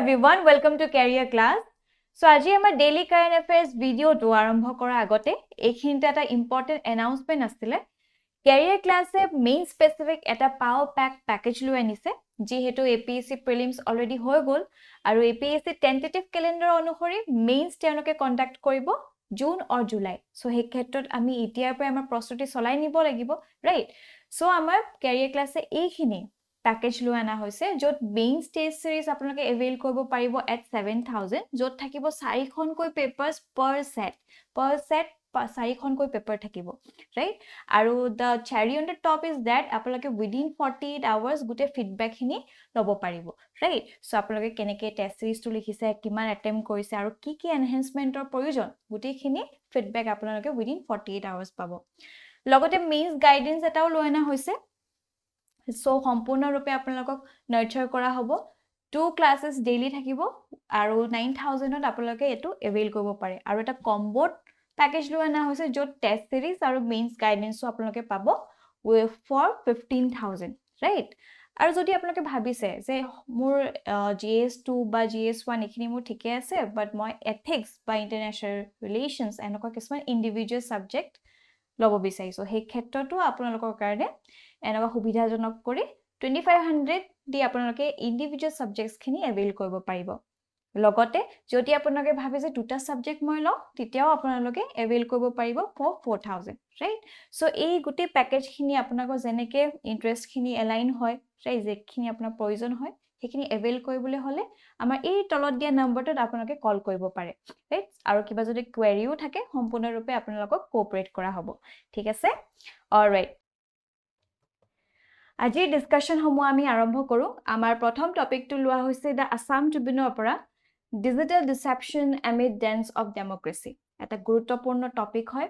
everyone, welcome to Career Class. So, আজি আমাৰ daily current affairs video to আৰম্ভ কৰা আগতে এইখিনিতে এটা important announcement আছিলে Career Class এ main specific এটা power pack package লৈ আনিছে যিহেতু APSC prelims already হৈ গল আৰু APSC tentative calendar অনুসৰি mains তেওঁলোকে conduct কৰিব জুন or জুলাই so সেই ক্ষেত্ৰত আমি এতিয়াৰ পৰা আমাৰ প্ৰস্তুতি চলাই নিব লাগিব right so আমাৰ Career Class এ এইখিনি package লৈ আনা হৈছে যত main stage series আপোনালোকে avail কৰিব পাৰিব at 7000 যত থাকিব 4 খনকৈ papers per set 4 খনকৈ paper থাকিব right আৰু the cherry on the top is that আপোনালোকে within 48 hours গুটে feedback খিনি লব পাৰিব right so আপোনালোকে কেনেকৈ test series টো লিখিছে কিমান attempt কৰিছে আৰু কি কি enhancementৰ প্ৰয়োজন গুটেখিনি feedback আপোনালোকে within 48 hours পাব লগতে means guidance এটাও লৈ আনা হৈছে so সম্পূৰ্ণ ৰূপে আপোনালোকক নাৰ্চাৰ কৰা হ'ব 2 ক্লাसेस ডেইলি থাকিব আৰু 9000 ত আপোনালোকে এটো এভেইল কৰিব পাৰে আৰু এটা কম্বোত প্যাকেজ লৈ আনা হৈছে যত টেষ্ট সিৰিজ আৰু মেইনছ গাইডেন্সও আপোনালোকে পাব for 15000 ৰাইট আৰু যদি আপোনালোকে ভাবিছে যে মোৰ GS2 বা GS1 এখিনি মোৰ ঠিকে আছে বাট মই এথিক্স বা ইন্টাৰনেশ্যনেল ৰিলেশনছ এনেকুৱা কিছুমান ইন্ডিভিজুৱেল সাবজেক্ট লব বিচাৰিছো সেই ক্ষেত্ৰতো আপোনালোকৰ কাৰণে এনেকুৱা সুবিধাজনক কৰি 2500 দি আপোনালোকে ইন্ডিভিজুৱেল সাবজেক্টছ খিনি এভেইল কৰিব পাৰিব লগতে যদি আপোনালোকে ভাবে যে দুটা সাবজেক্ট মই লও তেতিয়াও আপোনালোকে এভেইল কৰিব পাৰিব for 4000 ৰাইট সো এই গুটি প্যাকেজ খিনি আপোনালোকৰ জেনেকে ইন্টাৰেষ্ট খিনি এলাইন হয় ৰাইট যেখিনি আপোনাৰ প্ৰয়োজন হয় সেইখিনি এভেইল কৰিবলৈ হলে আমাৰ এই তলত দিয়া নম্বৰটোত আপোনালোকে কল কৰিব পাৰে ৰাইট আৰু কিবা যদি কোৱেৰিও থাকে সম্পূৰ্ণৰূপে আপোনালোকক কোঅপাৰেট কৰা হ'ব ঠিক আছে অলৰাইট আজি ডিসকাশন সমূহ আমি আৰম্ভ কৰো আমাৰ প্ৰথম টপিকটো লোৱা হৈছে দা আসাম ট্ৰিবিউনৰ পৰা digital deception amid dance of ডেমক্ৰেসি এটা গুৰুত্বপূৰ্ণ টপিক হয়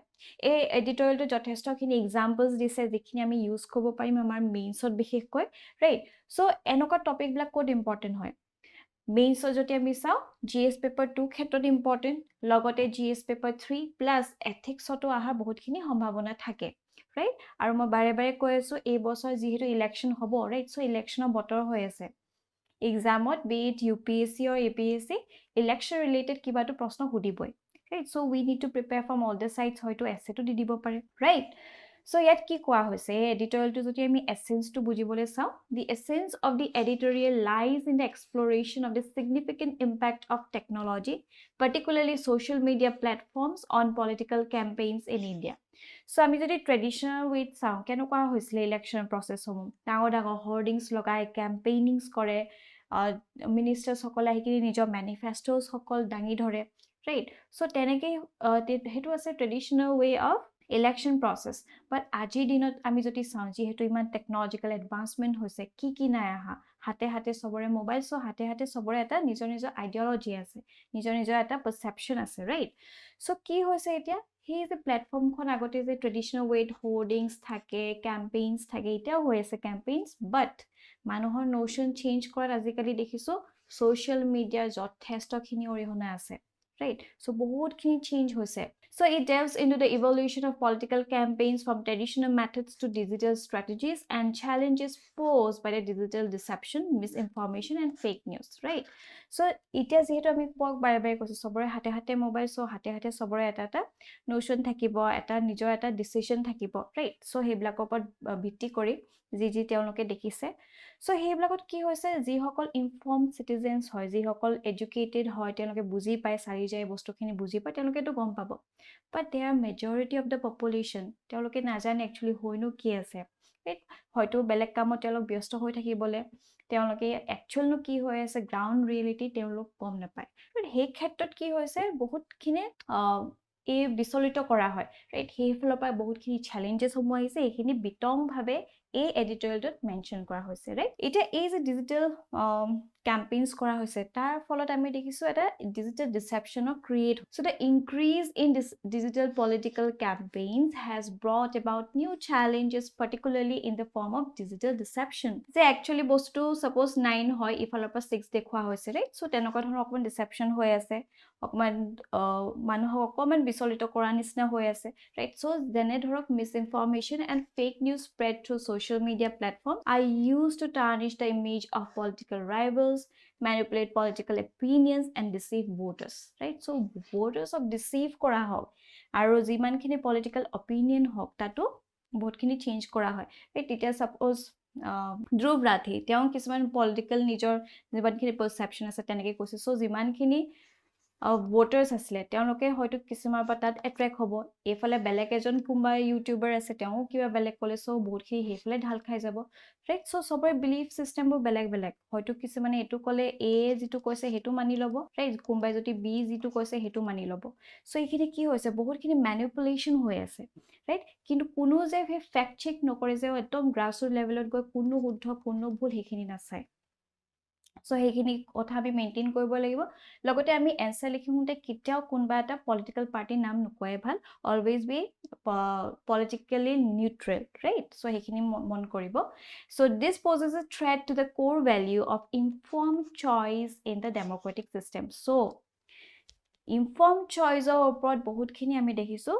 এই এডিটৰিয়েলটো যথেষ্টখিনি এক্সাম্পলছ দিছে যিখিনি আমি ইউজ কৰিব পাৰিম আমাৰ মেইনছত বিশেষকৈ ৰাইট সো এনেকুৱা টপিকবিলাক কোড ইম্পৰ্টেন্ট হয় মেইনছত যদি আমি চাও জিএস পেপাৰ 2 ক্ষেত্ৰত ইম্পৰ্টেন্ট লগতে জিএস পেপাৰ 3 প্লাস এথিক্সতো আহাৰ বহুতখিনি সম্ভাৱনা থাকে right আৰু মই বাৰে বাৰে কৈ আছো এই বছৰ যিহেতু ইলেকশন হ'ব right so ইলেকশনৰ বতৰ হৈ আছে এক্সামত be it UPSC or APSC election related কিবাটো প্ৰশ্ন সুধিবই right so we need to prepare from all the sides হয়তো এসেটো দি দিব পাৰে right so ইয়াত কি কোৱা হৈছে এডিটৰিয়েলটো যদি আমি এসেন্সটো বুজিবলৈ চাও the essence of the editorial lies in the exploration of the significant impact of technology particularly social media platforms on political campaigns in India so আমি যদি ট্ৰেডিশনাল ওয়েত চাও কেনেকুৱা হৈছিল ইলেকশন প্ৰসেস সমূহ ডাঙৰ ডাঙৰ হোৰ্ডিংছ লগাই ক্যাম্পেইনিংছ কৰে মিনিষ্টাৰ্ছ সকলে আহিকিনি নিজৰ মেনিফেস্টোস সকল দাঙি ধৰে ৰাইট সো তেনেকৈ হেতু আছে ট্ৰেডিশনাল ওয়ে অফ ইলেকশন প্ৰসেস বাট আজিৰ দিনত আমি যদি চাও যেহেতু ইমান টেকনলজিক্যাল এডভান্সমেন্ট হৈছে কি নাই আহা হাতে হাতে সবৰে মোবাইল সো হাতে হাতে সবৰে এটা নিজৰ নিজৰ আইডিওলজি আছে নিজৰ নিজৰ এটা পাৰসেপশন আছে ৰাইট সো কি হৈছে এতিয়া হি যে প্ল্যাটফৰ্মখন আগতে যে ট্ৰেডিশনাল ওয়েট হোৰ্ডিংস থাকে ক্যাম্পেইনস থাকে এটাও হৈ আছে ক্যাম্পেইনস বাট মানুহৰ নোশন চেঞ্জ কৰাত আজিকালি দেখিছো সোশ্যাল মিডিয়া যথেষ্টখিনি অৰিহণা আছে right so বহুতখিনি চেঞ্জ হৈছে so it delves into the evolution of political campaigns from traditional methods to digital strategies and challenges posed by the digital deception misinformation and fake news right so এতিয়া যেহেতু আমি বাৰে বাৰে কৈছো সবৰে হাতে হাতে মোবাইল সো হাতে হাতে সবৰে এটা নোশন থাকিব এটা নিজৰ এটা ডিসিশন থাকিব right so হেবিলাকৰ ওপৰত ভিত্তি কৰি যি তেওঁলোকে দেখিছে সো হেবিলাকত কি হৈছে যি সকল ইনফৰ্ম সিটিজেন্স হয় যি সকল এডুকেটেড হয় তেওঁলোকে বুজি পায় সাৰি যায় বস্তুখিনি বুজি পায় তেওঁলোকেটো গম পাব but they are majority of the population তেওঁলোকে নাজানে actually হয়নো কি আছে হয়তো বেলেগ কামত তেওঁলোক ব্যস্ত হৈ থাকিবলে তেওঁলোকে একচুয়ালি কি হৈ আছে গ্ৰাউন্ড ৰিয়েলিটি তেওঁলোক গম নাপায় সেই ক্ষেত্ৰত কি হৈছে বহুতখিনি এই বিচলিত কৰা হয় ৰাইট সেই ফলৰ পৰা বহুতখিনি চ্যালেঞ্জেস সমূহ আহিছে এইখিনি বিতং ভাবে এই এডিটৰিয়েলটোত মেনশন কৰা হৈছে ৰাইট এটা এই যে ডিজিটাল campaigns কৰা হৈছে তাৰ ফলত আমি দেখিছো এটা digital deception create so the increase in this digital political campaigns has brought about new challenges particularly in the form of digital deception যে actually বস্তু suppose 9 হয় ইফালৰ পৰা 6 দেখুৱা হৈছে right so তেনেকুৱা ধৰণৰ অকমান deception হৈ আছে অকমান মানুহক অকমান বিচলিত কৰা নিচিনা হৈ আছে right so যেনে ধৰক misinformation and fake news spread through social social media platforms are used to tarnish the image of political rivals, manipulate political opinions, and deceive voters, right? So voters of deceive kora hok aru jiman khini political opinion hok tato বহুত খিনি change কৰা হয় right এতিয়া suppose Dhruv Rathee তেওঁ কিছুমান political নিজৰ যিমানখিনি পাৰসেপশন আছে তেনেকৈ কৈছে সো যিমানখিনি voters আছিলে তেওঁলোকে হয়তো কিছুমান পৰা তাত এট্ৰেক্ট হ'ব এফালে বেলেগ এজন কোনবা ইউটিউবাৰ আছে তেওঁ কিবা বেলেগ ক'লে সো বহুতখিনি হেফালে ঢাল খাই যাব ৰাইট সো সবৰ বিলিফ সিস্টেমবোৰ বেলেগ বেলেগ হয়তো কিছুমানে এটো ক'লে এ যেটো কৈছে হেতু মানি ল'ব ৰাইট কোনবাই যদি বি যেটো কৈছে হেতু মানি ল'ব সো এইখিনি কি হৈছে বহুতখিনি ম্যানিপুলেশন হৈ আছে ৰাইট কিন্তু কোনো যে ফ্যাক্ট চেক নকৰে যে একদম গ্ৰাছৰুট লেভেলত গৈ কোনো শুদ্ধ কোনো ভুল হেখিনি নাচায় সো হেখিনি কথা আমি মেইনটেইন কৰিব লাগিব লগতে আমি এনসাৰ লিখিমতে কিটাও কোনবা এটা পলিটিক্যাল পাৰ্টি নাম নকয় ভাল always be politically neutral right so hekhini mon koribo so this poses a threat to the core value of informed choice in the democratic system so informed choice or upward bahut khini ami dekhisu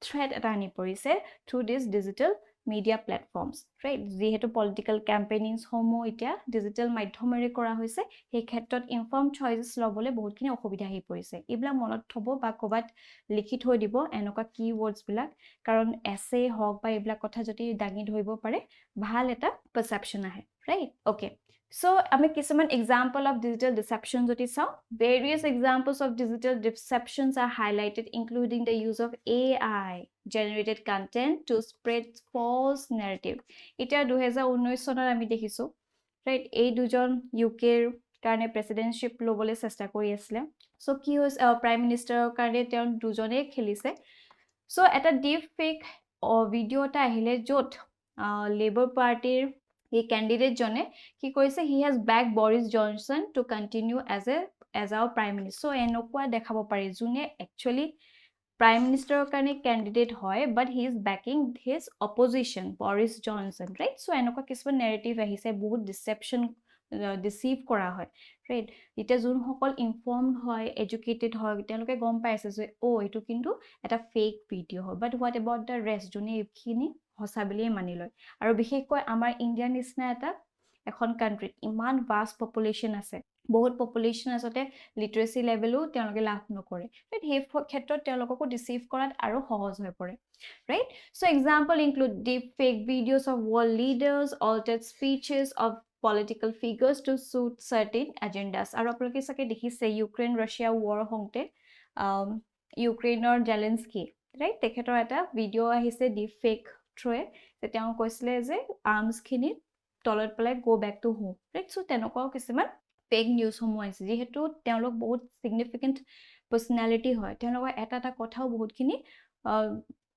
threat eta ani porise through this digital media platforms right jehetu political campaignings homo itia digital madhyomere kora hoise he khetrot informed choices lobole bahut khini okhobidha hi porise ibla monot thobo ba kobat likhi thoi dibo enoka keywords bilak karon essay hok ba ibla kotha jodi dangi dhoibo pare bhal eta perception ahe right okay so আমি কিছুমান example of digital deception jodi saw various examples of digital deceptions are highlighted including the use of AI generated content to spread false narrative এটা 2019 চনৰ আমি দেখিছো right এই দুজন ইউকেৰ কাৰণে প্ৰেসিডেন্টশিপ লবলে চেষ্টা কৰি আছিল সো কি হৈছে প্ৰাইম মিনিষ্টাৰৰ কাৰণে তেওঁ দুজনে খেলিছে সো এটা ডিপ ফেক ভিডিও এটা আহিলে যত লেবার পাৰ্টিৰ এই ক্যান্ডিডেট জনে কি কৈছে he has backed Boris Johnson to continue as our prime minister so এনেকুৱা দেখাব পাৰি জুনে actually prime minister কাৰণে candidate হয় but he is backing his opposition Boris Johnson right so এনেকুৱা কিছুমান narrative আহিছে বহুত deception deceive কৰা হয় right এটা যোন সকল informed হয় educated হয় তেওঁলোকে গম পাইছে যে ও এটো কিন্তু এটা fake video হয় but what about the rest জুনে ইখিনি হসা বুলি মানি লয় আৰু বিশেষকৈ আমাৰ ইন্ডিয়ান নিচিনা এটা এখন কান্ট্ৰিত ইমান ভাষ্ট পপুলেশন আছে বহুত পপুলেশন আসতে লিটাৰেসি লেভেলো তেওঁলোকে লাভ নকৰে ৰাইট হে ক্ষেত্ৰত তেওঁলোককো ডিসিভ কৰাত আৰু সহজ হৈ পৰে right so example include deep fake videos of world leaders altered speeches of political figures to suit certain agendas আৰু আপোনালোকে সাকে দেখিছে ইউক্ৰেইন ৰাছিয়া war হংতে ইউক্ৰেইনৰ জেলেন্সকি ৰাইট তেখেতৰ এটা ভিডিও আহিছে ডিপ ফেক থ্ৰুৱে যে তেওঁ কৈছিলে যে আৰ্মস খিনি তলত পেলাই go back to home right so তেনেকুৱা কিছুমান ফেক নিউজ সমূহ আছে যেহেতু তেওঁলোক বহুত সিগনিফিকেন্ট পাৰ্সোনালিটি হয় তেওঁলোকৰ এটা কথাও বহুতখিনি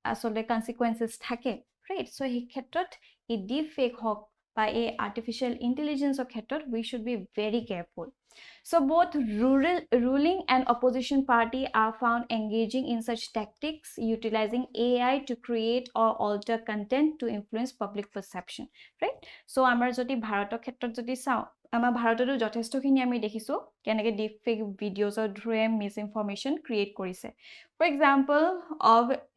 আসলে কনসিকুৱেন্সেস থাকে ৰাইট সো এই ক্ষেত্ৰত এই ডিপ ফেক হক বা এই আৰ্টিফিশিয়াল ইন্টেলিজেন্সৰ ক্ষেত্ৰত we should be very careful so both ruling and opposition party are found engaging in such tactics utilizing AI to create or alter content to influence public perception right so আমাৰ যদি ভাৰতৰ ক্ষেত্ৰত যদি চাও আমাৰ ভাৰততো যথেষ্টখিনি আমি দেখিছো কেনেকৈ ডিপ ফেক ভিডিওছৰ থ্ৰুৱে মিসইনফৰমেশন ক্ৰিয়েট কৰিছে for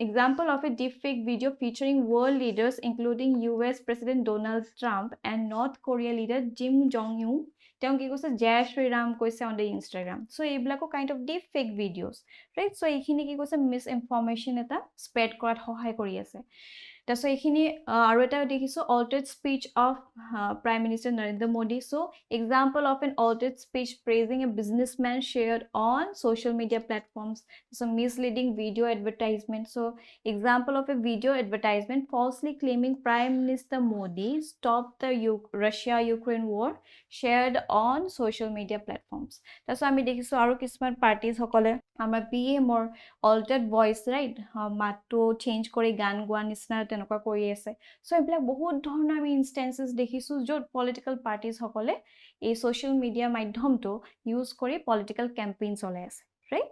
example of a deep fake video featuring world leaders including US President Donald Trump and North Korea leader Kim Jong-un তেওঁ কি কৈছে জয় শ্ৰী ৰাম কৈছে on the Instagram so এইবিলাকো kind of deep fake videos right so এইখিনি কি কৈছে মিসইনফৰমেশন এটা spread কৰাত সহায় কৰি আছে তাসো এইখিনি আৰু এটা দেখিছো altered speech of Prime Minister Narendra Modi so example of an altered speech praising a businessman shared on social media platforms so misleading video advertisement so example of a video advertisement falsely claiming Prime Minister Modi stopped the Russia Ukraine war shared on social media platforms তাসো আমি দেখিছো আৰু কিছুমান parties সকলে আমাৰ PM or altered voice right মাতটো change কৰি গান গোৱা নিচিনা তেনেকুৱা কৰি আছে সো এইবিলাক বহুত ধৰণৰ আমি ইনস্টেন্সেস দেখিছো য'ত পলিটিক্যাল পাৰ্টিজ সকলে এই সোশ্যাল মিডিয়া মাধ্যমটো ইউজ কৰি পলিটিক্যাল ক্যাম্পেইন চলাই আছে ৰাইট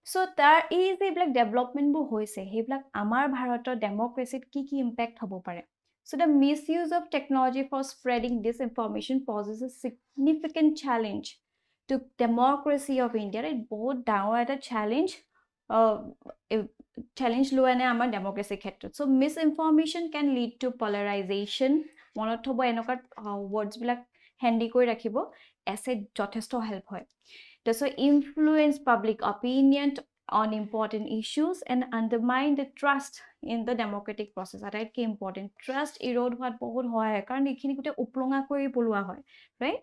সো তাৰ এই যে এইবিলাক ডেভেলপমেন্টবোৰ হৈছে সেইবিলাক আমাৰ ভাৰতৰ ডেমোক্ৰেসিত কি ইম্প্যাক্ট হ'ব পাৰে so the misuse of technology for spreading disinformation poses a significant challenge to democracy of India right বহুত ডাঙৰ এটা challenge challenge লোৱা নাই আমাৰ ডেমক্ৰেসি ক্ষেত্ৰত so misinformation can lead to polarization মনত থব এনেকুৱা words বিলাক handy কৰি ৰাখিব এছে যথেষ্ট হেল্প হয় so influence public opinion on important issues and undermine the trust in the democratic process আটাইতকৈ important trust erode হোৱাত বহুত হয় কাৰণ এইখিনি গোটে উপলঙা কৰি পলোৱা হয় right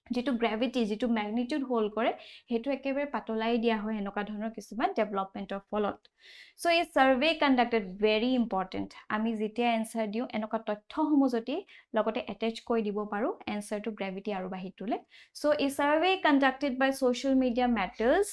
যেটো গ্ৰেভিটি যেটো ম্যাগনিটিউড হোল কৰে হেতু একেবাৰে পাতলাই দিয়া হয় এনেকুৱা ধৰণৰ কিছুমান ডেভেলপমেন্টৰ ফলত সো এই সাৰ্ভে কন্ডাক্টেড ভেৰি ইম্পৰ্টেন্ট আমি যেতিয়া এনসাৰ দিও এনেকুৱা তথ্যসমূহ যদি লগতে এটাচ কৰি দিব পাৰো এনসাৰটো গ্ৰেভিটি আৰু বাঢ়ি তোলে সো এই survey conducted by social media matters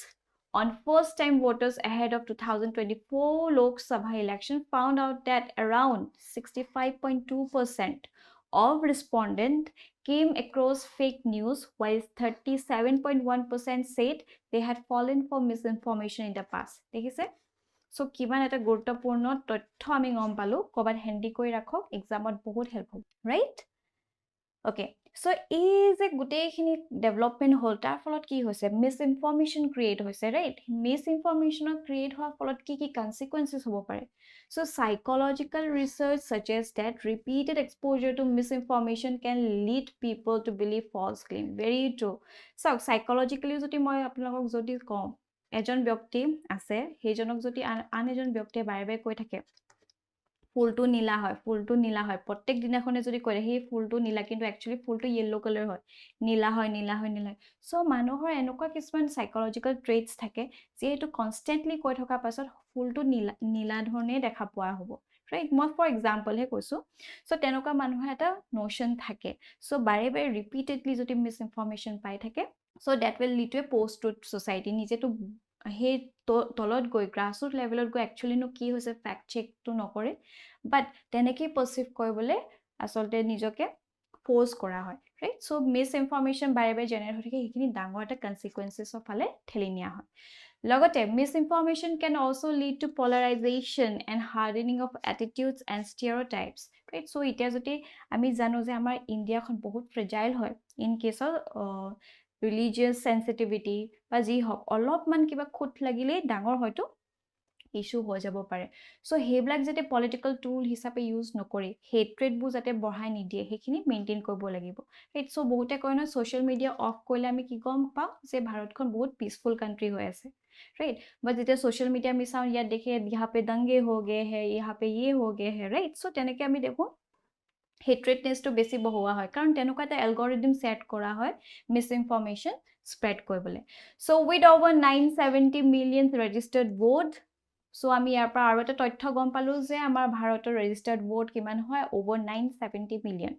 on first time voters ahead of 2024 Lok Sabha election found out that around 65.2% of respondents came across fake news while 37.1% said they had fallen for misinformation in the past দেখিছে so কিমান এটা গুৰুত্বপূৰ্ণ তথ্য আমি গম পালো কবাত handy কৰি ৰাখক এক্সামত বহুত হেল্প হ'ব ৰাইট ওকে সো এই যে গুটেইখিনি ডেভেলপমেন্ট হল তাৰ ফলত কি হৈছে মিসইনফৰমেশন ক্ৰিয়েট হৈছে ৰাইট মিসইনফৰমেশন ক্ৰিয়েট হোৱাৰ ফলত কি কনসিকুৱেন্সেস হ'ব পাৰে so psychological research suggests that repeated exposure to misinformation can lead people to believe false claim very true so psychologically যদি মই আপোনালোকক যদি কওঁ এজন ব্যক্তি আছে হেজনক যদি আন এজন ব্যক্তিয়ে বাৰে বাৰে কৈ থাকে ফুলটো নীলা হয় প্ৰত্যেক দিনাখনে যদি কয় হে ফুলটো নীলা কিন্তু একচুয়ালি ফুলটো ইয়েলো কালাৰ হয় নীলা হয় সো মানুহৰ এনেকুৱা কিছুমান সাইকোলজিক্যাল ট্ৰেটস থাকে যেটো কনস্ট্যান্টলি কৈ থকা পাছত ফুলটো নীলা ধৰণে দেখা পোৱা হ'ব ৰাইট মই ফৰ এক্সাম্পল হে কৈছো সো তেনেকুৱা মানুহৰ এটা নোশন থাকে সো বাৰে বাৰে ৰিপিটেডলি যদি মিসইনফৰমেশন পাই থাকে so that will lead to a post truth society নিজেটো হে তলত গৈ গ্ৰাসৰুট লেভেলত গৈ একচুয়ালি নো কি হৈছে ফ্যাক্ট চেক তো নকৰে বাট তেনেকৈ পাৰসিভ কৰিবলে আসলতে নিজকে ফোৰ্স কৰা হয় ৰাইট সো মিসইনফৰমেশন বাৰে বাৰে জেনাৰেট হৈ থাকে হেখিনি ডাঙৰ এটা কনসিকুৱেন্সেস ফালে ঠেলি নিয়া হয় লগতে misinformation can also lead to polarization and hardening of attitudes and stereotypes right so ইতিয়া যদি আমি জানো যে আমাৰ ইন্ডিয়াখন বহুত ফ্ৰেজাইল হয় in case of religious sensitivity বা যি হক অলপমান কিবা খুট লাগিলে ডাঙৰ হয়তো ইস্যু হৈ যাব পাৰে সো হেবিলাক যেতে পলিটিক্যাল টুল হিচাপে ইউজ নকৰি হেট্ৰেড বু যাতে বঢ়াই নিদিয়ে হেখিনি মেইনটেইন কৰিব লাগিব ৰাইট সো বহুতে কয় ন সোশ্যাল মিডিয়া অফ কৰিলে আমি কি গম পাওঁ যে ভাৰতখন বহুত পিসফুল কান্ট্ৰি হৈ আছে राइट बट जेते सोशल मीडिया में साउंड या देखे यहाँ पे दंगे हो गए हैं यहाँ पे ये हो गए हैं राइट सो তেনেকে আমি দেখো হেট্ৰেডনেস তো বেছি বহোৱা হয় কাৰণ তেনেকুৱা এটা এলগৰিদম সেট কৰা হয় মিসইনফৰমেশন স্প্ৰেড কৰিবলে so with over 970 million registered vote so আমি ইয়াৰ পৰা আৰু এটা তথ্য গম পালো যে আমাৰ ভাৰতৰ ৰেজিস্টাৰ্ড ভোট কিমান হয় over 970 million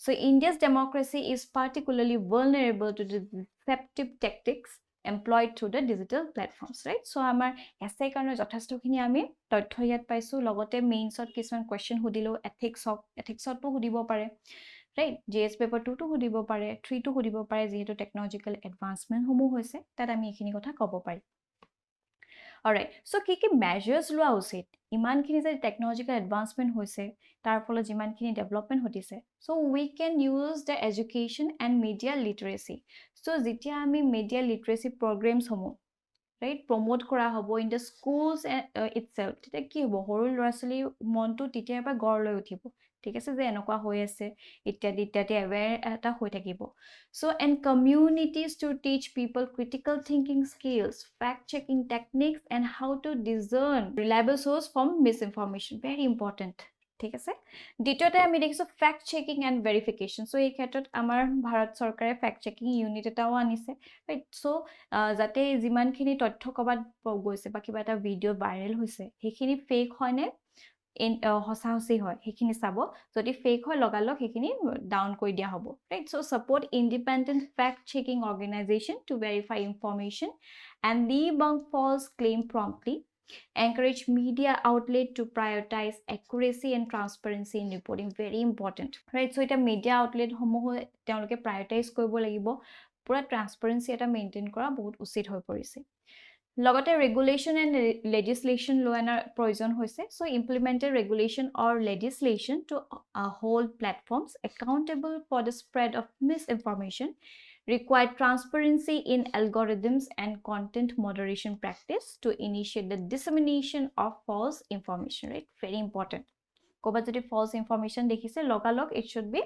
so India's democracy is particularly vulnerable to the deceptive tactics employed through the digital platforms right so আমাৰ এসে কাৰণে যথেষ্টখিনি আমি তথ্য ইয়াত পাইছো লগতে মেইনছত কিছুমান কোৱেশ্চন হুদিলো এথিক্সতো হুদিব পাৰে right js paper 2 to হুদিব পাৰে 3 to হুদিব পাৰে যেহেতু টেকনলজিক্যাল এডভান্সমেন্ট সমূহ হৈছে তাত আমি এখিনি কথা ক'ব পাৰি alright so কি মেজাৰ্স লোৱা উচিত ইমানখিনি যে টেকনলজিক্যাল এডভান্সমেন্ট হৈছে তাৰ ফলত যিমানখিনি ডেভেলপমেন্ট হতিছে so we can use the education and media literacy so যেতিয়া আমি media literacy programs সমূহ right promote কৰা হ'ব in the schools itself তেতিয়া কি হ'ব হৰু ল'ৰা-ছোৱালী মনটো তেতিয়াৰ পৰা গঢ় লৈ উঠিব ঠিক আছে যে এনেকুৱা হৈ আছে ইত্যাদি aware এটা হৈ থাকিব so and communities to teach people critical thinking skills fact checking techniques and how to discern reliable source from misinformation very important ঠিক আছে দ্বিতীয়তে আমি দেখিছো fact checking and verification so এই ক্ষেত্ৰত আমাৰ ভাৰত চৰকাৰে ফ্যাক্ট চেকিং ইউনিট এটাও আনিছে ৰাইট সো যাতে যিমানখিনি তথ্য কবাত গৈছে বা কিবা এটা ভিডিও ভাইৰেল হৈছে হেখিনি ফেক হয় নে হসাহসি হয় হেখিনি চাব যদি ফেক হয় লগালক হেখিনি ডাউন কৰি দিয়া হ'ব right so support independent fact checking organization to verify information and debunk false claim promptly encourage media outlet to prioritize accuracy and transparency in reporting very important right so এটা media outlet সমূহ তেওঁলোকে prioritize কৰিব লাগিব পুৰা transparency এটা maintain কৰা বহুত উচিত হৈ পৰিছে লগতে regulation and legislation লোৱাৰ প্ৰয়োজন হৈছে so implemented regulation or legislation to hold platforms accountable for the spread of misinformation require transparency in algorithms and content moderation practice to initiate the dissemination of false information, right? Very important. Koba jodi false information dekhise logalog it should be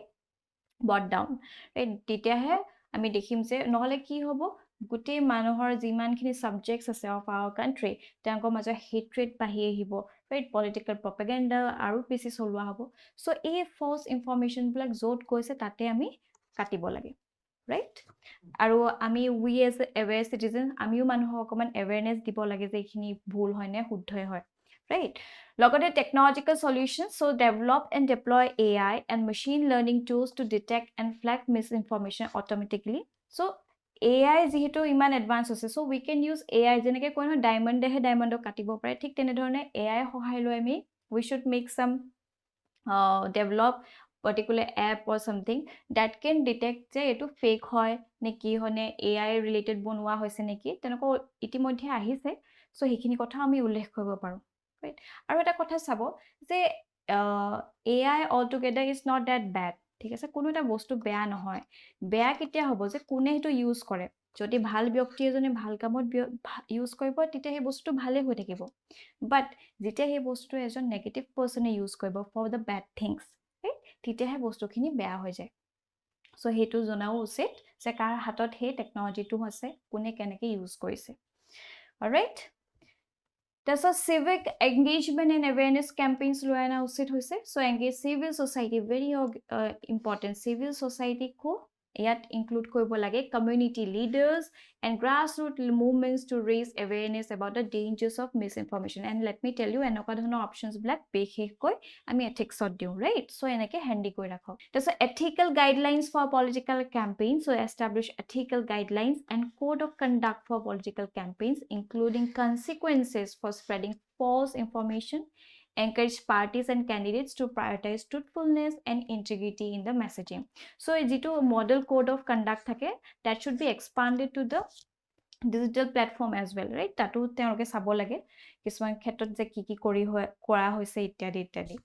brought down, right? Titiahe ami dekhim je nohole ki hobo gute manohor jiman khini subjects ase of our country tanko maja hatred bahi ahibo, right? Political propaganda aru besi solwa hobo. So a false information blak jot koise tate ami katibo lage, right? আৰু আমি we as aware citizen আমিও মানুহক অকমান awareness দিব লাগে যে এইখিনি ভুল হয় নে শুদ্ধই হয়, right? লগতে technological solutions, so develop and deploy AI and machine learning tools to detect and flag misinformation automatically. So AI যেহেতু ইমান এডভান্স হৈছে, so we can use AI যেনেকৈ কয় নহয় ডায়মণ্ডেহে ডায়মণ্ডক কাটিব পাৰে, ঠিক তেনেধৰণে AI সহায় লৈ আমি we should make some develop particular app or something that can detect যে এটো ফেক হয় নে কি হয় নে AI related বনোৱা হৈছে নেকি তেনেকৈ ইতিমধ্যে আহিছে, সো সেইখিনি কথা আমি উল্লেখ কৰিব পাৰো, right? আৰু এটা কথা চাব যে AI altogether is not that bad, ঠিক আছে? কোনো এটা বস্তু বেয়া নহয়, বেয়া কেতিয়া হ'ব যে কোনে এটো ইউজ কৰে, যদি ভাল ব্যক্তি এজনে ভাল কামত ইউজ কৰিব তেতিয়া সেই বস্তু ভালে হৈ থাকিব, বাট যেতিয়া সেই বস্তু এজন নেগেটিভ পাৰ্সনে ইউজ কৰিব ফৰ দ্য বেড থিংস, তেতিয়াহে বস্তুখিনি বেয়া হৈ যায়। সো হেতু জনাও উচিত যে কাৰ হাতত হে টেকনলজিটো আছে, কোনে কেনেকৈ ইউজ কৰিছে, alright? That's a civic engagement and awareness campaigns loana usit hoise. So engage civil society, very important. Civil society ko yet include koibo lage community leaders and grassroots movements to raise awareness about the dangers of misinformation. And let me tell you, enoka dhono options black bekhe koi ami ethics ot diu, right? So enake handy koi rakho. That's ethical guidelines for political campaigns. So establish ethical guidelines and code of conduct for political campaigns, including consequences for spreading false information. Encourage parties and candidates to prioritize truthfulness and integrity in the messaging. So jito model code of conduct thake, that should be expanded to the digital platform as well, right? Tatu teloke sabo lage kisman khetrot je ki kora hoise ityadi ityadi.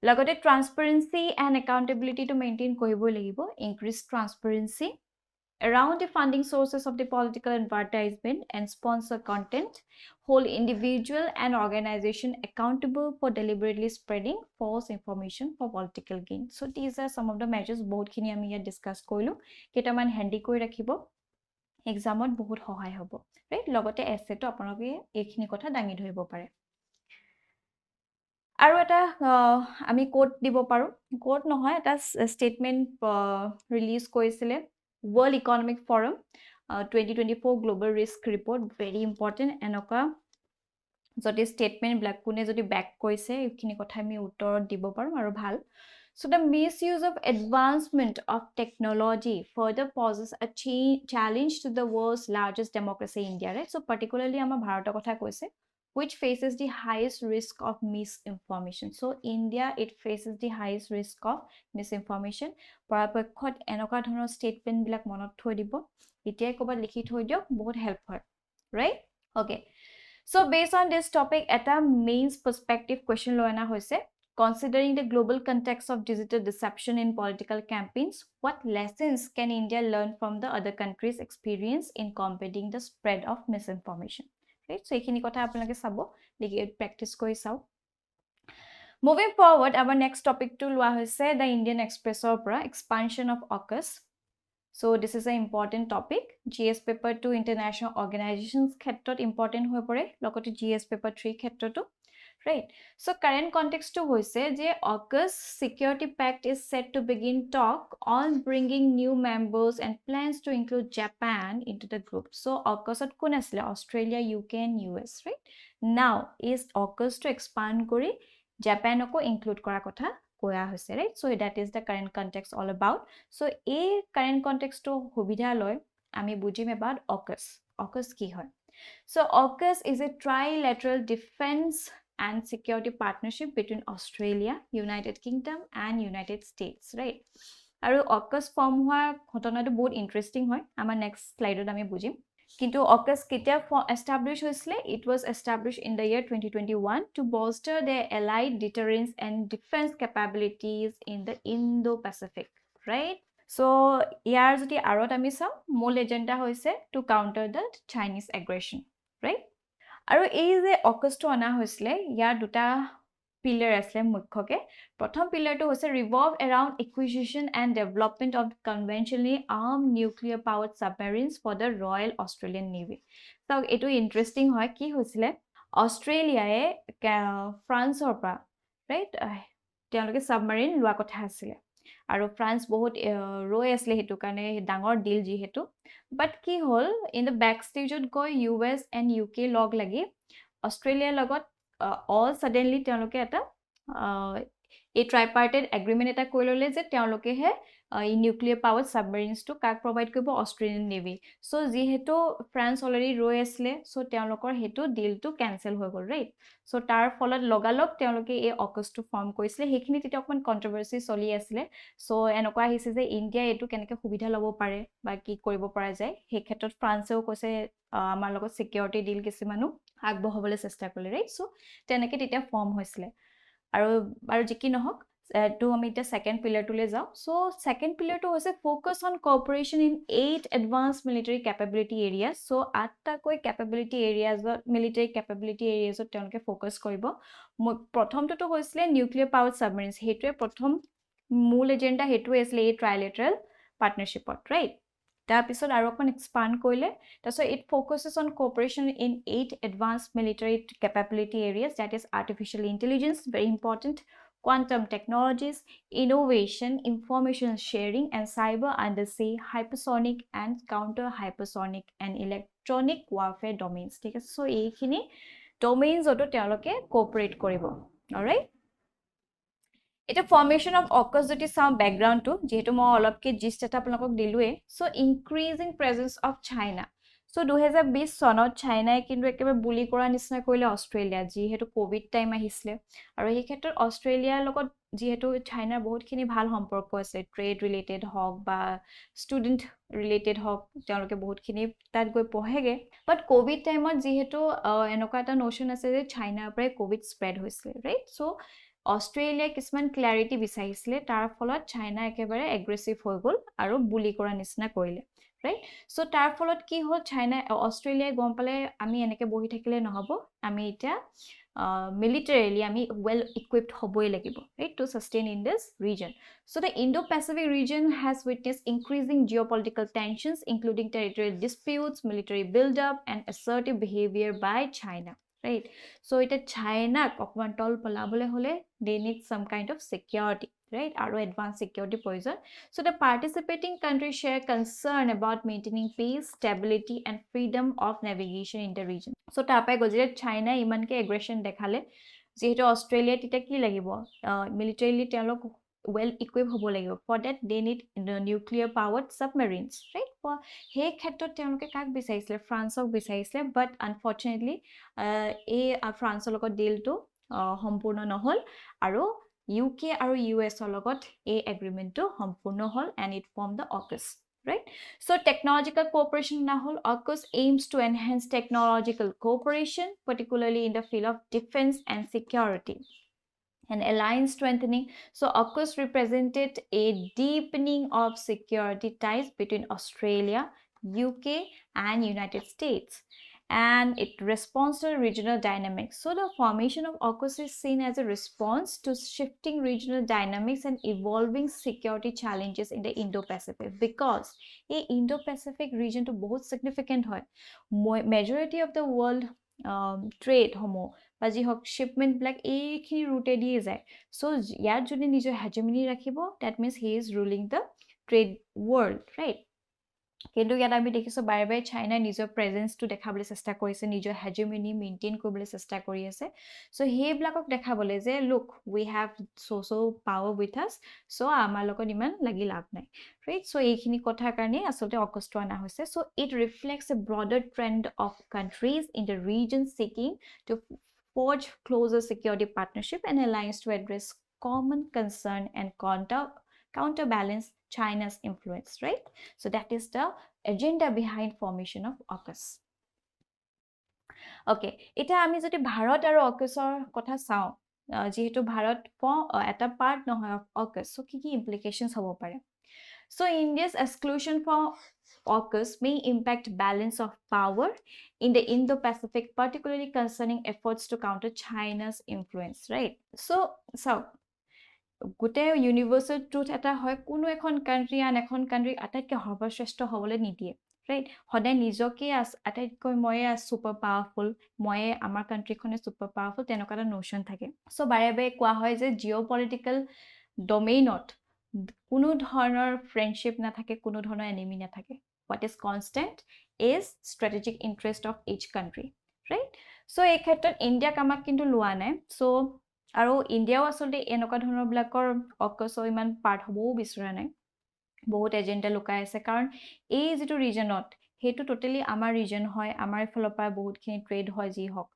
Logote transparency and accountability to maintain koibo lagibo, increase transparency around the funding sources of the political advertisement and sponsor content, hold individual and organization accountable for deliberately spreading false information for political gain. So these are some of the measures both khini ami here discuss koilu, ketaman handy koi rakhibo, examot bahut hohay hobo, right? Logote essay to apnaloke ekhini kotha dangi dhoribo pare. আৰু এটা আমি code দিব পাৰো, code নহয় এটা statement release কৰিছিলে World Economic Forum 2024 Global Risk Report, very important. Enoka যদি statement black kune jodi back koise ekhini kotha ami uttor dibo paru aru bhal. So the misuse of advancement of technology further poses a challenge to the world's largest democracy, India, right? So particularly ama bharator kotha koise, which faces the highest risk of misinformation. So India, it faces the highest risk of misinformation. Parapakhot enoka dhono statement bilak monot thoi dibo, etiai koba likhi thoi diok, bahut help hoy, right? Okay, so based on this topic, eta mains perspective question loina hoise, considering the global context of digital deception in political campaigns, what lessons can India learn from the other countries' experience in combating the spread of misinformation? Right? So ekhini kotha apnaloke sabo liki practice kori sao. Moving forward, our next topic to lua hoise the Indian Express opera expansion of AUKUS. So this is an important topic. GS paper 2 international organizations khetrot important hoi pore, logote GS paper 3 khetroto, right? So current context to hoise je AUKUS security pact is set to begin talk on bringing new members and plans to include Japan into the group. So AUKUS at kun asle Australia, UK and US, right? Now is AUKUS to expand kori Japan ko include kora kotha koya hoise, right? So that is the current context all about. So a current context to hobidha loy ami bujim about AUKUS. AUKUS ki hoy? So AUKUS is a trilateral defense and security partnership between Australia, United Kingdom and United States, right? Aru AUKUS form hua ghotona to bahut interesting hoy, amar next slide ot ami bujim. Kintu AUKUS ketia established hoisle, it was established in the year 2021 to bolster their allied deterrence and defense capabilities in the Indo-Pacific, right? So ইয়াৰ যদি আৰত আমি চাও মূল agenda হৈছে to counter the Chinese aggression right আৰু এই যে অকাছটো অনা হৈছিলে ইয়াৰ দুটা পিলাৰ আছে মুখ্যকে প্ৰথম পিলাৰটো হৈছে revolve around acquisition and development of conventionally armed nuclear powered submarines for the Royal Australian Navy তো এটো ইন্টাৰেষ্টিং হয় কি হৈছিলে অষ্ট্ৰেলিয়ায়ে ফ্ৰান্সৰ পৰা ৰাইট তেওঁলোকে সাবমেৰিন লোৱা কথা আছিলে আৰু ফ্ৰান্স বহুত ৰৈ আছিলে হেতু কাৰণে ডাঙৰ ডিল যিহেতু বাট কি হল ইন দ্য বেক ষ্টেজত গৈ ইউএছ এণ্ড ইউকে লগ লাগি অষ্ট্ৰেলিয়াৰ লগত অল সডেনলি তেওঁলোকে এটা এই ট্ৰাইপাৰ্টেড এগ্ৰিমেন্ট এটা কৰি ললে যে তেওঁলোকেহে এই নিউক্লিয়াৰ পাৱাৰ সাবমেৰিনছটো কাক প্ৰভাইড কৰিব অষ্ট্ৰেলিয়ান নেভি সো যিহেতু ফ্ৰান্স অলৰেডি ৰৈ আছিলে সো তেওঁলোকৰ হেতু ডিলটো কেনসেল হৈ গল ৰাইট সো তাৰ ফলত লগালগ তেওঁলোকে এই অকাছটো ফৰ্ম কৰিছিলে সেইখিনি তেতিয়া অকমান কন্ট্ৰভাৰ্সি চলি আছিলে সো এনেকুৱা আহিছে যে ইণ্ডিয়া এটো কেনেকৈ সুবিধা ল'ব পাৰে বা কি কৰিব পৰা যায় সেই ক্ষেত্ৰত ফ্ৰান্সেও কৈছে আমাৰ লগত সিকিউৰিটি ডিল কিছুমানো আগবঢ়াবলৈ চেষ্টা কৰিলে ৰাইট সো তেনেকৈ তেতিয়া ফৰ্ম হৈছিলে আৰু যিকি নহওক তো আমি এটা সেকেন্ড পিলাৰটোলৈ যাও সো সেকেন্ড পিলাৰটো হৈছে focus on cooperation in 8 advanced military capability areas so 8টা কৈ ক্যাপাবিলিটি এৰিয়াজত মিলিটাৰী ক্যাপাবিলিটি এৰিয়াজত তেওঁলোকে ফোকাস কৰিব প্ৰথমটো হৈছিলে নিউক্লিয়াৰ পাৱাৰ্ড সাবমেৰিনছ হেতুৱে প্ৰথম মূল এজেন্ডা হেতুৱে আছিল এই ট্ৰাইলেটাৰেল পাৰ্টনাৰশ্বিপত ৰাইট তাৰ পিছত আৰু অকমান এক্সপান্ড কৰিলে তাৰপিছত it focuses on cooperation in 8 advanced military capability areas that is artificial intelligence very important quantum technologies, innovation, information sharing, and cyber undersea, hypersonic and counter-hypersonic and electronic warfare domains. ঠিক আছে, so এইখিনি domains অটো তেওঁলোকে cooperate কৰিব. Alright? এটা formation of AUKUS যদি চাও ব্যাকগ্ৰাউণ্ডটো যেহেতু মই অলপকে জিষ্ট এটা আপোনালোকক দিলোৱে so increasing presence of China so 2020 চনত চাইনাই কিন্তু একেবাৰে বুলি কৰা নিচিনা কৰিলে অষ্ট্ৰেলিয়া যিহেতু কোভিড টাইম আহিছিলে আৰু এই ক্ষেত্ৰত অষ্ট্ৰেলিয়াৰ লগত যেহেতু চাইনাৰ বহুতখিনি ভাল সম্পৰ্ক আছে ট্ৰেড ৰিলেটেড হওক বা ষ্টুডেন্ট ৰিলেটেড হওক তেওঁলোকে বহুতখিনি তাত গৈ পঢ়েগে বাট কোভিড টাইমত যেহেতু এনেকুৱা এটা নোশন আছে যে চাইনাৰ পৰাই কোভিড স্প্ৰেড হৈছিলে ৰাইট সো অষ্ট্ৰেলিয়া কিছুমান ক্লাৰিটি বিচাৰিছিলে তাৰ ফলত চাইনা একেবাৰে এগ্ৰেছিভ হৈ গল আৰু বুলি কৰা নিচিনা কৰিলে ৰাইট সো তাৰ ফলত কি হ'ল চাইনা অষ্ট্ৰেলিয়াই গম পালে আমি এনেকে বহি থাকিলে নহব আমি এতিয়া militarily আমি well equipped হবই লাগিব right to sustain in this region so the Indo-Pacific region has witnessed increasing geopolitical tensions including territorial disputes military build-up and assertive behavior by China right so এটা China অকমান তল পলাবলে হলে they need some kind of security right আৰু advanced security প্ৰয়োজন so the participating countries share concern about maintaining peace stability and freedom of navigation in the region so তাৰপাই গজিলে China ইমানকে aggression দেখালে যেহেতু অষ্ট্ৰেলিয়া তেতিয়া কি লাগিব militarily তেওঁলোক well equipped হ'ব লাগিব for that they need nuclear powered submarines right সেই ক্ষেত্ৰত তেওঁলোকে কাক বিচাৰিছিলে ফ্ৰান্সক বিচাৰিছিলে but unfortunately এই ফ্ৰান্সৰ লগত ডিলটো সম্পূৰ্ণ নহল আৰু UK আৰু US ৰ লগত এই এগ্ৰিমেন্টটো সম্পূৰ্ণ হল and it formed the AUKUS right so technological cooperation nahol AUKUS aims to enhance technological cooperation particularly in the field of defense and security and alliance strengthening so AUKUS represented a deepening of security ties between Australia UK and United States and it responds to regional dynamics. So the formation of AUKUS is seen as a response to shifting regional dynamics and evolving security challenges in the Indo-Pacific because the Indo-Pacific region to both significant hoy. Majority of the world trade homo বা যি হক shipment black এইখিনি route দিয়ে যায় so ইয়াৰ যদি নিজৰ hegemony ৰাখিব that means he is ruling the trade world right কিন্তু ইয়াত আমি দেখিছো বাৰে বাৰে চাইনা নিজৰ প্ৰেজেন্সটো দেখাবলৈ চেষ্টা কৰিছে নিজৰ হেজেমনি মেইনটেইন কৰিবলৈ চেষ্টা কৰি আছে সো হেইবিলাকক দেখাবলৈ যে look we have so power with us so আমাৰ লগত ইমান লাগি লাভ নাই ৰাইট সো এইখিনি কথাৰ কাৰণে আসলে অগষ্ট আনা হৈছে so it reflects a broader trend of countries in the region seeking to forge closer security partnership and alliance to address common concern and counterbalance China's influence, right? So that is the agenda behind formation of AUKUS. Okay, এটা আমি যদি ভাৰত আৰু AUKUSৰ কথা চাও যেহেতু ভাৰত এটা part নহয় of AUKUS so কি কি implications হ'ব পাৰে So India's exclusion from AUKUS may impact balance of power in the Indo-Pacific, particularly concerning efforts to counter China's influence, right? So গোটেই ইউনিভাৰ্চেল ট্ৰুথ এটা হয় কোনো এখন কাণ্ট্ৰি আন এখন কাণ্ট্ৰি আটাইতকৈ সৰ্বশ্ৰেষ্ঠ হ'বলৈ নিদিয়ে, ৰাইট? সদায় নিজকে আটাইতকৈ ময়ে ছুপাৰ পাৱাৰফুল, ময়ে আমাৰ কাণ্ট্ৰিখনে ছুপাৰ পাৱাৰফুল, তেনেকুৱা এটা নোশ্যন থাকে। চ' বাৰে বাৰে কোৱা হয় যে জিঅ' পলিটিকেল ডমেইনত কোনো ধৰণৰ ফ্ৰেণ্ডশ্বিপ নাথাকে, কোনো ধৰণৰ এনিমি নাথাকে। What is constant is strategic interest of each country, right? So' এই ক্ষেত্ৰত ইণ্ডিয়াক আমাক কিন্তু লোৱা নাই। চ' আৰু ইণ্ডিয়াও আচলতে এনেকুৱা ধৰণৰবিলাকৰ অকচৰ ইমান পাৰ্ট হ'বও বিচৰা নাই, বহুত এজেণ্ডা লুকাই আছে। কাৰণ এই যিটো ৰিজনত সেইটো টোটেলি আমাৰ ৰিজন হয়, আমাৰ ফালৰ পৰা বহুতখিনি ট্ৰেড হয়, যি হওক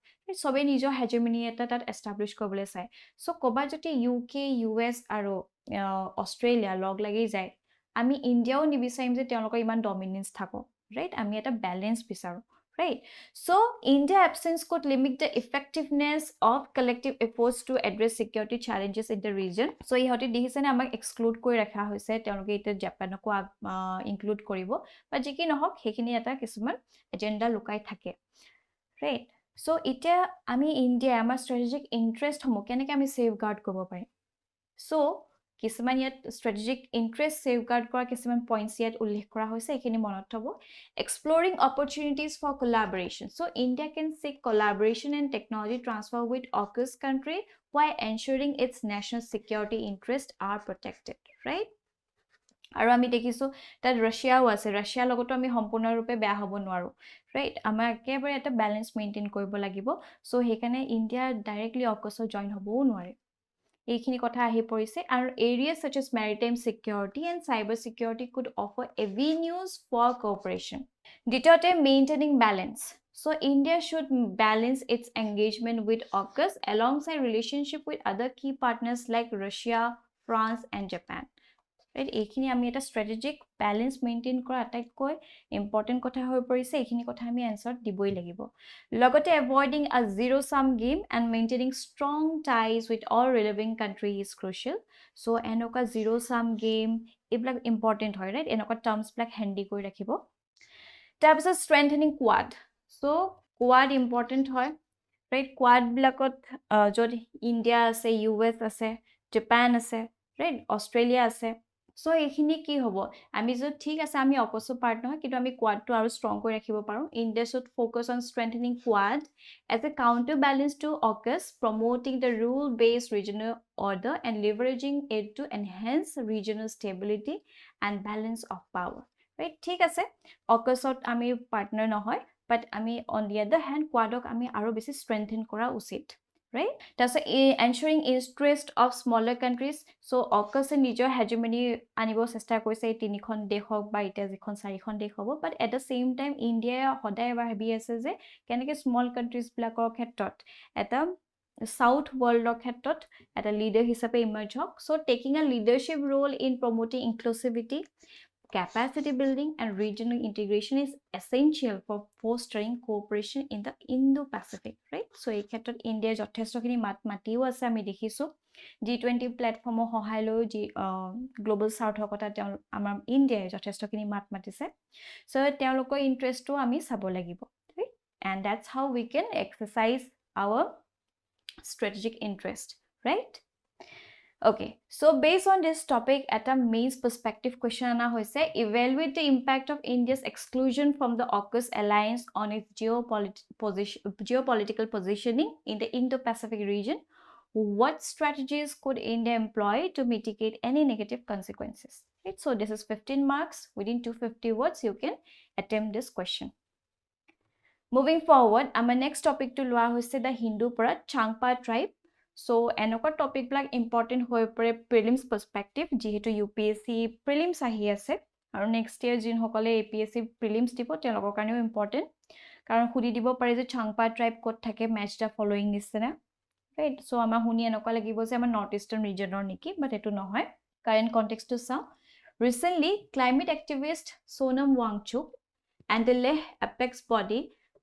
চবেই নিজৰ হেজেমনি এটা তাত এষ্টাব্লিছ কৰিবলৈ চায়। চ' ক'ৰবাত যদি UK, US আৰু অষ্ট্ৰেলিয়া লগ লাগি যায়, আমি ইণ্ডিয়াও নিবিচাৰিম যে তেওঁলোকৰ ইমান ডমিনেঞ্চ থাকক, ৰাইট? আমি এটা বেলেঞ্চ বিচাৰোঁ, right? So India absence could limit the effectiveness of collective efforts to address security challenges in the region. So ইহঁতে দেখিছে নে আমাক এক্সক্লুড কৰি ৰখা হৈছে, তেওঁলোকে এতিয়া জাপানকো ইনক্লুড কৰিব, বা যি কি নহওক সেইখিনি এটা কিছুমান এজেণ্ডা লুকাই থাকে, ৰাইট? চ' এতিয়া আমি ইণ্ডিয়া আমাৰ ষ্ট্ৰেটেজিক ইণ্টাৰেষ্টসমূহ কেনেকৈ আমি ছেফগাৰ্ড কৰিব পাৰিম? চ' কিছুমান ইয়াত ষ্ট্ৰেটেজিক ইণ্টাৰেষ্ট ছেফগাৰ্ড কৰা কিছুমান পইণ্টছ ইয়াত উল্লেখ কৰা হৈছে, এইখিনি মনত থ'ব। Exploring opportunities for collaboration. So India can seek collaboration and technology transfer with AUKUS country while ensuring its national security interests are protected, right? আৰু আমি দেখিছোঁ তাত ৰাছিয়াও আছে, ৰাছিয়াৰ লগতো আমি সম্পূৰ্ণৰূপে বেয়া হ'ব নোৱাৰোঁ, ৰাইট? আমাৰ একেবাৰে এটা বেলেঞ্চ মেইনটেইন কৰিব লাগিব। চ' সেইকাৰণে ইণ্ডিয়া ডাইৰেক্টলি অকচত জইন হ'বও নোৱাৰে। এইখিনি কথা আহি পৰিছে। আৰু areas such as maritime security and cyber security could offer avenues for cooperation. দ্বিতীয়তে, maintaining balance. So India should balance its engagement with AUKUS alongside relationship with other key partners like Russia, France and Japan. Right? এইখিনি আমি এটা strategic balance maintain কৰা আটাইতকৈ important কথা হৈ পৰিছে। এইখিনি কথা আমি answer দিবই লাগিব। লগতে avoiding a zero-sum game and maintaining strong ties with all relevant countries is crucial. So এনেকুৱা zero-sum game এইবিলাক important হয়, right? এনেকুৱা terms বিলাক handy কৰি ৰাখিব। তাৰপিছত strengthening Quad. So Quad important হয়, right? Quad বিলাকত য'ত ইণ্ডিয়া আছে, US আছে, জাপান আছে, right? অষ্ট্ৰেলিয়া আছে। চ' এইখিনি কি হ'ব? আমি যদি ঠিক আছে আমি অকচো পাৰ্ট নহয়, কিন্তু আমি কোৱাডটো আৰু ষ্ট্ৰং কৰি ৰাখিব পাৰোঁ। India should focus on strengthening Quad as a counter balance to AUKUS, promoting the rule based regional order and leveraging it to enhance regional stability and balance of power, right? ঠিক আছে, অকচত আমি partner নহয়, বাট আমি on the আদাৰ hand কোৱাডক আমি আৰু বেছি ষ্ট্ৰেংথেন কৰা উচিত, right? তাৰপিছত ensuring interest of smaller countries. So AUKUS নিজৰ hegemony আনিব চেষ্টা কৰিছে, এই তিনিখন দেশ হওক বা এতিয়া যিখন চাৰিখন দেশ হ'ব, but at the same time ইণ্ডিয়াই সদায় ভাবি আছে যে কেনেকৈ স্মল কাণ্ট্ৰিজবিলাকৰ ক্ষেত্ৰত এটা সাউথ ৱৰ্ল্ডৰ ক্ষেত্ৰত এটা লিডাৰ হিচাপে ইমাৰ্জ হওক। So' taking a leadership role in promoting inclusivity, capacity building and regional integration is essential for fostering cooperation in the Indo-Pacific, right? So এই ক্ষেত্ৰত ইণ্ডিয়াৰ যথেষ্টখিনি মাতিও আছে, আমি দেখিছোঁ G20 প্লেটফৰ্মৰ সহায় লৈও গ্ল'বেল চাউথৰ কথা আমাৰ ইণ্ডিয়াই যথেষ্টখিনি মাতিছে। চ' তেওঁলোকৰ ইণ্টাৰেষ্টটো আমি চাব লাগিব, right? And that's how we can exercise our strategic interest, right? Okay, so based on this topic, at a main perspective question ana hoise, evaluate the impact of India's exclusion from the AUKUS alliance on its geopolitical positioning in the Indo-Pacific region. What strategies could India employ to mitigate any negative consequences? Right, so this is 15 marks. Within 250 words, you can attempt this question. Moving forward, our next topic to loa hoise the Hindu para Changpa Tribe. So এনেকুৱা টপিকবিলাক important হৈ পৰে prelims perspective, যিহেতু UPSC prelims আহি আছে আৰু next year যিসকলে APSC prelims দিব তেওঁলোকৰ কাৰণেও ইম্পৰ্টেণ্ট, কাৰণ সুধি দিব পাৰে যে চাংপা ট্ৰাইব ক'ত থাকে, মেচ দ্য ফলোয়িং নিচিনা, ৰাইট? চ' আমাৰ শুনি এনেকুৱা লাগিব যে আমাৰ নৰ্থ ইষ্টাৰ্ণ ৰিজনৰ নেকি, বাট এইটো নহয়। কাৰেণ্ট কণ্টেক্সটো চাওঁ। Recently climate activist Sonam Wangchuk and the Leh Apex body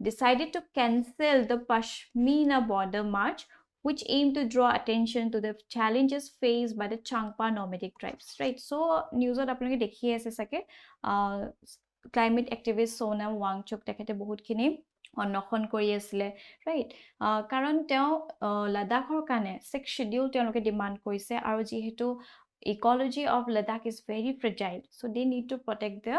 decided to cancel the Pashmina border march which aim to draw attention to the challenges faced by the Changpa nomadic tribes, right? So newsot apnaloke dekhi ase sake climate activist Sonam Wangchuk tekhete bahut khini অন্বেষণ কৰি আছিলে right কাৰণ তেওঁ লাডাখৰ কাৰণে 6 schedule তেওঁলোকে demand কৰিছে আৰু যিহেতু ecology of Ladakh is very fragile so they need to protect the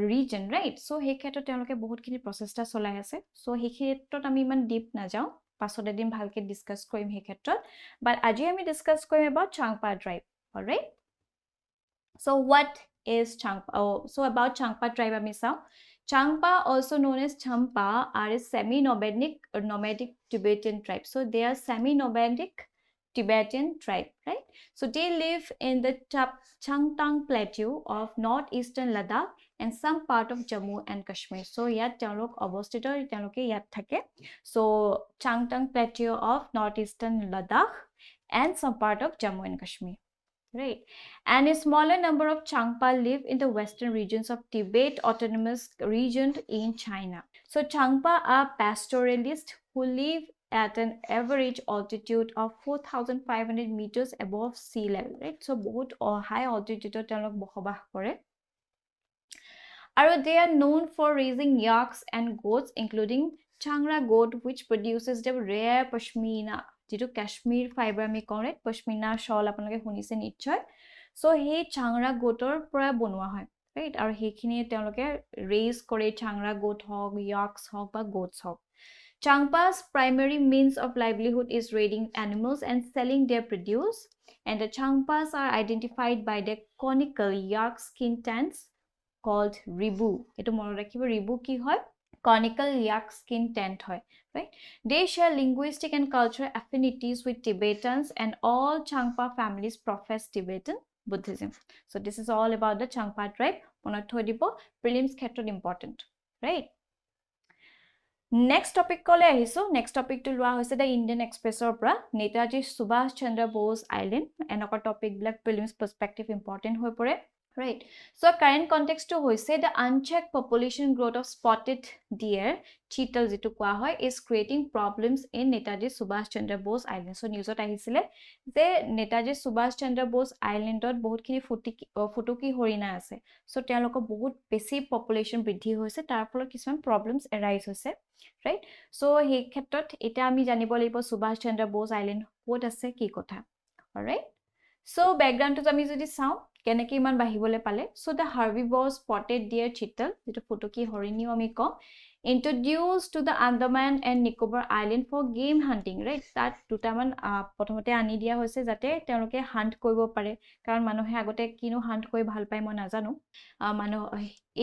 region right so he ক্ষেত্ৰত তেওঁলোকে বহুতখিনি প্ৰচেষ্টা চলাই আছে so he ক্ষেত্ৰত আমি ইমান ডিপ না যাও পাছত এদিন ভালকে ডিসকাস কৰিম he ক্ষেত্ৰত but আজি আমি ডিসকাস কৰিম about Changpa tribe all right so what is Changpa so about Changpa tribe ami saw Changpa, also known as Champa, are a semi-nomadic Tibetan tribe. So they are semi-nomadic Tibetan tribe, right? So they live in the Changtang Plateau of northeastern Ladakh and some part of Jammu and Kashmir. So yat teolok obostito teoloke yat thake. So Changtang Plateau of northeastern Ladakh and some part of Jammu and Kashmir. Right, and a smaller number of Changpa live in the western regions of Tibet Autonomous Region in China. So Changpa are pastoralists who live at an average altitude of 4,500 meters above sea level, right? So both high altitude telok bohobah kore. And they are known for raising yaks and goats, including Changra goat, which produces the rare pashmina. যেটো Kashmir fibre আমি কওঁ right pashmina শল আপোনালোকে শুনিছে নিশ্চয় so hey চাংৰা গোটৰ পৰা বনোৱা হয় ৰাইট আৰু হেখিনি তেওঁলোকে ৰেজ কৰে চাংৰা গোট হক ইয়াক্স হক বা goat's Haque Changpa's primary means of livelihood is raiding animals and selling their produce and the Changpas are identified by their conical yak skin tents called ribu eto mone rakhibo ribu ki hoy conical yak skin tent hoy right they share linguistic and cultural affinities with Tibetans and all Changpa families profess Tibetan Buddhism so this is all about the Changpa tribe monot thoi dibo prelims khetrot important right next topic kole ahiso next topic to lua hoise the Indian Express or pra Netaji Subhash Chandra Bose Island enokor topic black prelims perspective important hoi pore right so current context to hoise the unchecked population growth of spotted deer cheetal jitu kwa hoy is creating problems in Netaji Subhash Chandra Bose Island so newsot ahisile je Netaji Subhash Chandra Bose Island dot bahut khini futuki horina ase so teloko bahut beshi population bridhi hoise tar pholot kisan problems arise hoise right so he khetrot eta ami janibo libo Subhash Chandra Bose Island kot ase ki kotha all right so background to ami jodi saw keneki iman bahibole pale so the herbivores spotted deer cheetal jeto futuki horini ami ko introduced to the Andaman and Nicobar Island for game hunting right that dutaman prothomote ani dia hoise jate teloke hunt koribo pare karon manohe agote kino hunt koi bhal pai mo najano mano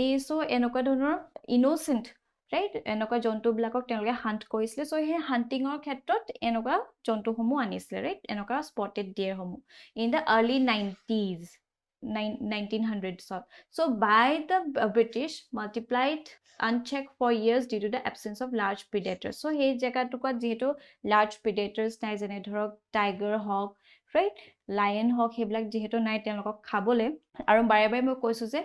e so enoka dhonor innocent right enoka jontu blakok teloke hunt koisle so he hunting or khetrot enoka jontu homu anisle right enoka spotted deer homu in the early 1900s so by the British multiplied unchecked for years due to the absence of large predators so he jaga tukot jehetu large predators nai jene dhorok tiger hawk right lion hawk heblak jehetu nai telokok khabole aru bare bare moi koisu je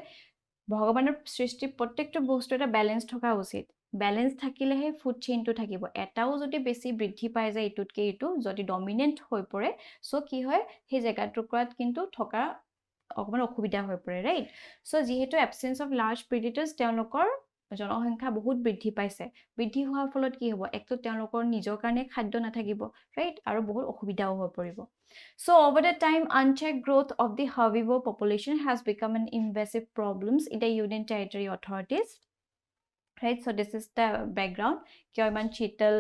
ভগৱানৰ সৃষ্টি প্ৰত্যেকটো বস্তু এটা balance থকা উচিত balance থাকিলে হে food chain two থাকিব এটাও যদি বেছি বৃদ্ধি পায় যায় ইটুতকে ইটু যদি ডমিনেন্ট হৈ পৰে সো কি হয় হে জায়গাটোকৰাত কিন্তু থকা অকমান অসুবিধা হৈ পৰে ৰাইট সো যেহেতু এবসেন্স অফ লাৰ্জ প্ৰেডিটৰ্স তেওঁলোকৰ জনসংখ্যা বহুত বৃদ্ধি পাইছে বৃদ্ধি হোৱাৰ ফলত কি হ'ব একটো তেওঁলোকৰ নিজৰ কাৰণে খাদ্য নাথাকিব ৰাইট আৰু বহুত অসুবিধাও হৈ পৰিব so over the time unchecked growth of the herbivore population has become an invasive problems in the Union Territory authorities right so this is the background kyo iman cheetal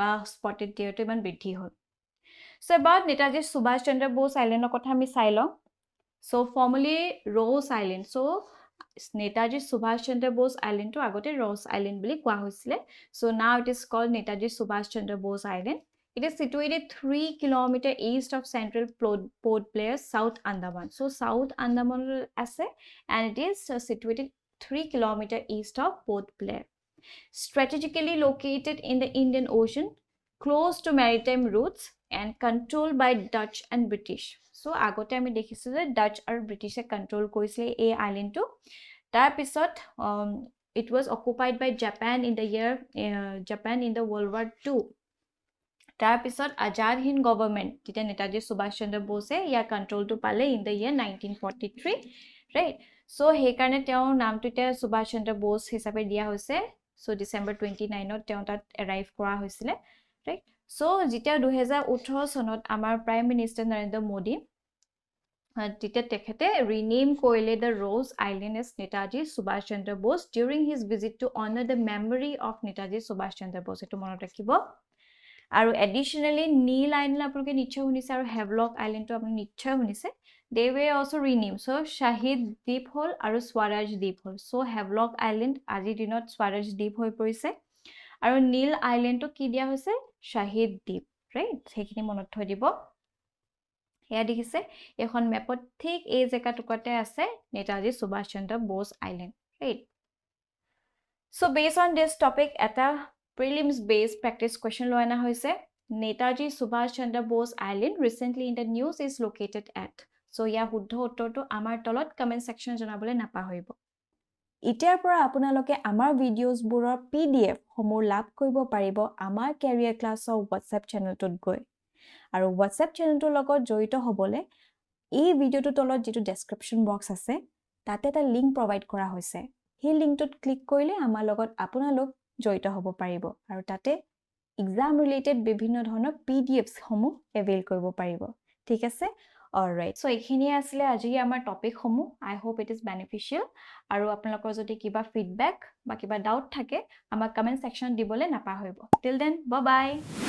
ba spotted deer to iman bridhi hol so about Netaji Subhash Chandra Bose Island er kotha ami sai lo so formerly Rose Island so Netaji Subhash Chandra Bose Island to agote Rose Island bili kwa hoisile so now it is called Netaji Subhash Chandra Bose Island it is situated 3 kilometer east of central Port Blair South Andaman so South Andaman ase and it is situated 3 kilometer east of Port Blair strategically located in the Indian Ocean close to maritime routes and controlled by Dutch and British so agote ami dekhisu je Dutch aru British e control koisile ei island to tar pisot it was occupied by Japan in the year Japan in the World War II তাৰ পিছত Azad Hind government তেতিয়া নেতাজী সুভাষ চন্দ্ৰ বোসে ইয়াৰ কন্ট্ৰলটো পালে in the year 1943 right so সেইকাৰণে তেওঁৰ নামটো এতিয়া সুভাষ চন্দ্ৰ বোস হিচাপে দিয়া হৈছে সো ডিসেম্বৰ 29 তেওঁ তাত এৰাইভ কৰা হৈছিলে ৰাইট সো যেতিয়া 2018 চনত আমাৰ প্ৰাইম মিনিষ্টাৰ নৰেন্দ্ৰ মোদী তেতিয়া তেখেতে ৰিনেম কৰিলে the Ross Island as Netaji Subhash Chandra Bose during his visit to honour the memory of Netaji Subhash Chandra Bose এইটো মনত ৰাখিব আৰু এডিশনালি নীল আইলেণ্ড আপোনালোকে নিশ্চয় শুনিছে আৰু হেভলক আইলেণ্ডটো আপুনি নিশ্চয় শুনিছে they were also renamed so shahid দ্বীপ হল আৰু স্বৰাজ দ্বীপ হল so হেভলক আইলেণ্ড আজিৰ দিনত স্বৰাজ দ্বীপ হৈ পৰিছে আৰু নীল আইলেণ্ডটো কি দিয়া হৈছে shahid দ্বীপ ৰাইট সেইখিনি মনত থৈ দিব এয়া দেখিছে এখন মেপত ঠিক এই জেগাটুকুৰতে আছে Netaji Subhash Chandra Bose island right so based on this topic এটা prelims based practice question লৈ আনা হৈছে Netaji Subhash Chandra Bose island recently in the news is located at so ইয়া শুদ্ধ উত্তৰটো আমাৰ তলত কমেন্ট সেকশন জনাবলৈ নাপাহৰিব ইতিয়াৰ পৰা আপোনালোকে আমাৰ ভিডিঅ'ছবোৰৰ PDF সমূহ লাভ কৰিব পাৰিব আমাৰ কেৰিয়াৰ ক্লাছৰ WhatsApp চেনেলটোত গৈ আৰু WhatsApp চেনেলটোৰ লগত জড়িত হ'বলৈ এই ভিডিঅ'টোৰ তলত যেটো ডেসক্ৰিপচন বক্স আছে তাতে এটা লিংক প্ৰভাইড কৰা হৈছে সেই লিংকটোত ক্লিক কৰিলে আমাৰ লগত আপোনালোক জড়িত হ'ব পাৰিব আৰু তাতে এক্সাম ৰিলেটেড বিভিন্ন ধৰণৰ PDFs সমূহ এভেইল কৰিব পাৰিব ঠিক আছে অলৰাইট সো এইখিনি আছিল আজি আমাৰ টপিক সমূহ আই হোপ ইট ইজ বেনিফিশিয়াল আৰু আপোনালোকৰ যদি কিবা ফিডব্যাক বা কিবা ডাউট থাকে আমাক কমেন্ট সেকশন দিবলৈ নাপাহৰিব টিল দেন বাই বাই